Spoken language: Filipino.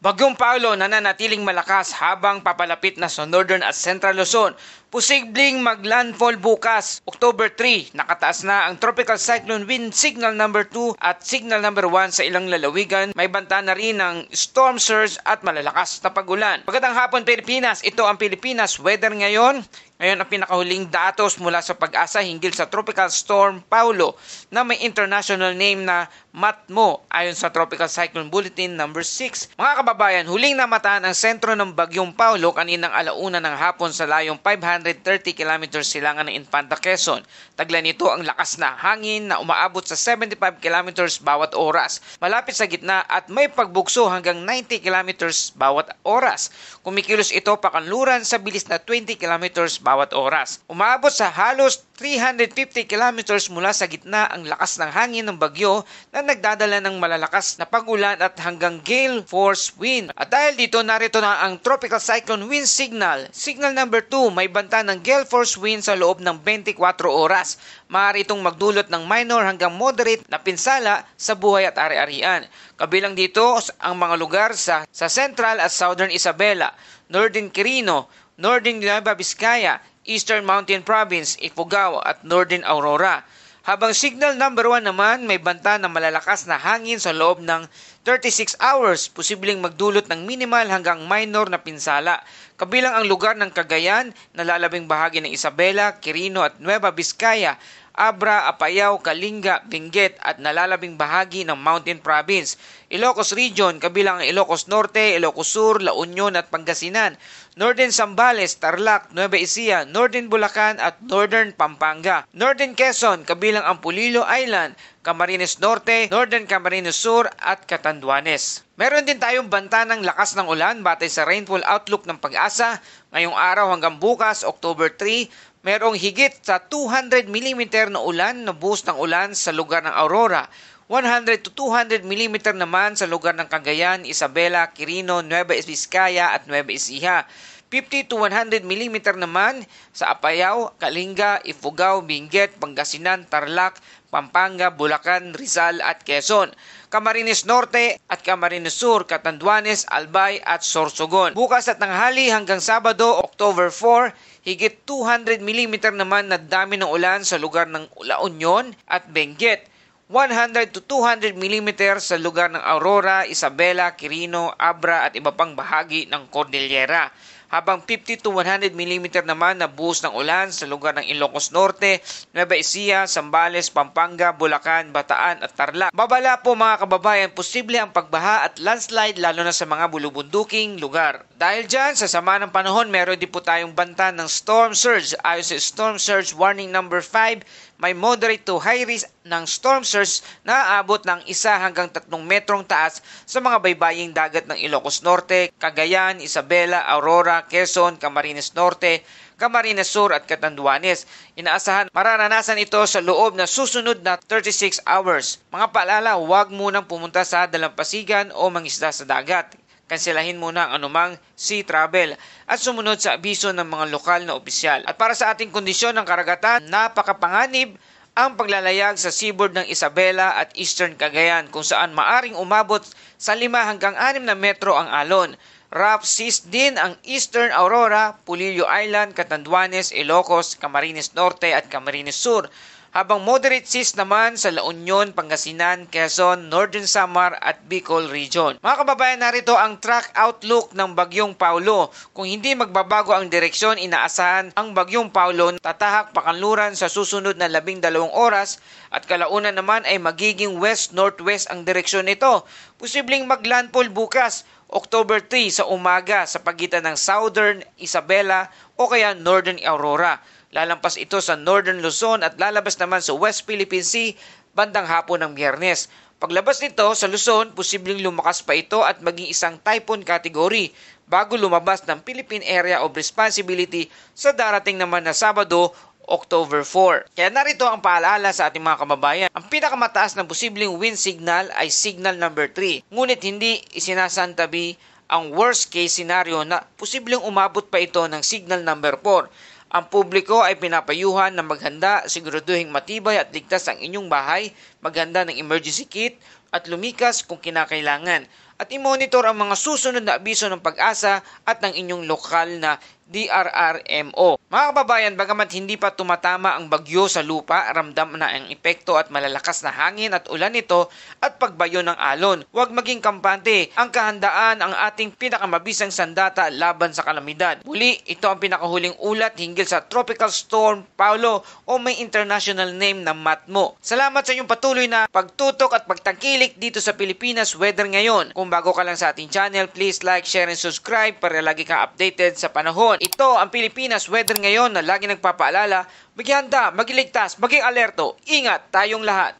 Bagyong Paolo nananatiling malakas habang papalapit na sa Northern at Central Luzon. Posibleng mag-landfall bukas, October 3. Nakataas na ang Tropical Cyclone Wind Signal number 2 at Signal number 1 sa ilang lalawigan. May banta na rin ng storm surge at malalakas na pag-ulan. Pagkatang hapon Pilipinas, ito ang Pilipinas weather ngayon. Ngayon ang pinakahuling datos mula sa Pag-asa hinggil sa Tropical Storm Paulo na may international name na Matmo ayon sa Tropical Cyclone Bulletin number 6. Mga kababayan, huling namataan ang sentro ng Bagyong Paulo kaninang alauna ng hapon sa layong 530 km silangan ng Infanta, Quezon. Tagla nito ang lakas na hangin na umaabot sa 75 km bawat oras. Malapit sa gitna at may pagbugso hanggang 90 km bawat oras. Kumikilos ito pakanluran sa bilis na 20 km bawat oras. Umaabot sa halos 350 kilometers mula sa gitna ang lakas ng hangin ng bagyo na nagdadala ng malalakas na pag-ulan at hanggang gale force wind. At dahil dito, narito na ang Tropical Cyclone Wind Signal. Signal number 2, may banta ng gale force wind sa loob ng 24 oras. Maaari itong magdulot ng minor hanggang moderate na pinsala sa buhay at ari-arian. Kabilang dito ang mga lugar sa Central at Southern Isabela, Northern Quirino, Northern Nueva Vizcaya, Eastern Mountain Province, Ifugao at Northern Aurora. Habang signal number 1 naman, may banta ng malalakas na hangin sa loob ng 36 hours, posibleng magdulot ng minimal hanggang minor na pinsala. Kabilang ang lugar ng Cagayan, nalalabing bahagi ng Isabela, Quirino at Nueva Vizcaya, Abra, Apayao, Kalinga, Benguet at nalalabing bahagi ng Mountain Province. Ilocos Region, kabilang ang Ilocos Norte, Ilocos Sur, La Union at Pangasinan. Northern Zambales, Tarlac, Nueva Ecija, Northern Bulacan at Northern Pampanga. Northern Quezon, kabilang ang Pulilo Island, Camarines Norte, Northern Camarines Sur at Catanduanes. Meron din tayong banta ng lakas ng ulan batay sa rainfall outlook ng Pag-asa. Ngayong araw hanggang bukas, October 3, merong higit sa 200 mm na ulan na buhos ng ulan sa lugar ng Aurora. 100 to 200 mm naman sa lugar ng Cagayan, Isabela, Quirino, Nueva Vizcaya at Nueva Ecija. 50 to 100 mm naman sa Apayao, Kalinga, Ifugao, Benguet, Pangasinan, Tarlac, Pampanga, Bulacan, Rizal at Quezon. Camarines Norte at Camarines Sur, Catanduanes, Albay at Sorsogon. Bukas at tanghali hanggang Sabado, October 4, higit 200 mm naman na dami ng ulan sa lugar ng La Union at Benguet. 100 to 200 mm sa lugar ng Aurora, Isabela, Quirino, Abra at iba pang bahagi ng Cordillera. Habang 50 to 100 mm naman na buhos ng ulan sa lugar ng Ilocos Norte, Nueva Ecija, Zambales, Pampanga, Bulacan, Bataan at Tarlac. Babala po mga kababayan, posible ang pagbaha at landslide lalo na sa mga bulubunduking lugar. Dahil dyan, sa sama ng panahon, meron din po tayong banta ng storm surge. Ayon sa Storm Surge Warning number 5, may moderate to high risk ng storm surge na aabot ng 1 hanggang 3 metrong taas sa mga baybaying dagat ng Ilocos Norte, Cagayan, Isabela, Aurora, Quezon, Camarines Norte, Camarines Sur at Catanduanes. Inaasahan mararanasan ito sa loob na susunod na 36 hours. Mga paalala, huwag munang pumunta sa dalampasigan o mangisda sa dagat. Kanselahin muna ang anumang sea travel at sumunod sa abiso ng mga lokal na opisyal. At para sa ating kondisyon ng karagatan, napakapanganib ang paglalayag sa seaboard ng Isabela at Eastern Cagayan kung saan maaring umabot sa 5 hanggang 6 na metro ang alon. Rough seas din ang Eastern Aurora, Pulilio Island, Catanduanes, Ilocos, Camarines Norte at Camarines Sur. Habang moderate seas naman sa La Union, Pangasinan, Quezon, Northern Samar at Bicol Region. Mga kababayan, narito ang track outlook ng Bagyong Paulo. Kung hindi magbabago ang direksyon, inaasahan ang Bagyong Paulo tatahak pakanluran sa susunod na 12 oras at kalaunan naman ay magiging west-northwest ang direksyon nito. Posibleng maglandfall bukas, October 3 sa umaga sa pagitan ng Southern Isabela o kaya Northern Aurora. Lalampas ito sa Northern Luzon at lalabas naman sa West Philippine Sea bandang hapon ng Biyernes. Paglabas nito sa Luzon, posibleng lumakas pa ito at maging isang typhoon category bago lumabas ng Philippine Area of Responsibility sa darating naman na Sabado, October 4. Kaya narito ang paalala sa ating mga kababayan. Ang pinakamataas na posibleng wind signal ay signal number 3. Ngunit hindi isinasantabi ang worst case scenario na posibleng umabot pa ito ng signal number 4. Ang publiko ay pinapayuhan na maghanda, siguraduhing matibay at ligtas ang inyong bahay, maghanda ng emergency kit at lumikas kung kinakailangan. at i-monitor ang mga susunod na abiso ng Pag-asa at ng inyong lokal na DRRMO. Mga kababayan, bagamat hindi pa tumatama ang bagyo sa lupa, ramdam na ang epekto at malalakas na hangin at ulan nito at pagbayo ng alon. Huwag maging kampante. Ang kahandaan ang ating pinakamabisang sandata laban sa kalamidad. Muli, ito ang pinakahuling ulat hinggil sa Tropical Storm Paulo o may international name na Matmo. Salamat sa inyong patuloy na pagtutok at pagtangkilik dito sa Pilipinas Weather Ngayon. Kung bago ka lang sa ating channel, please like, share, and subscribe para lagi kang updated sa panahon. Ito ang Pilipinas Weather Ngayon na lagi nagpapaalala, maging handa, maging ligtas, maging alerto. Ingat tayong lahat!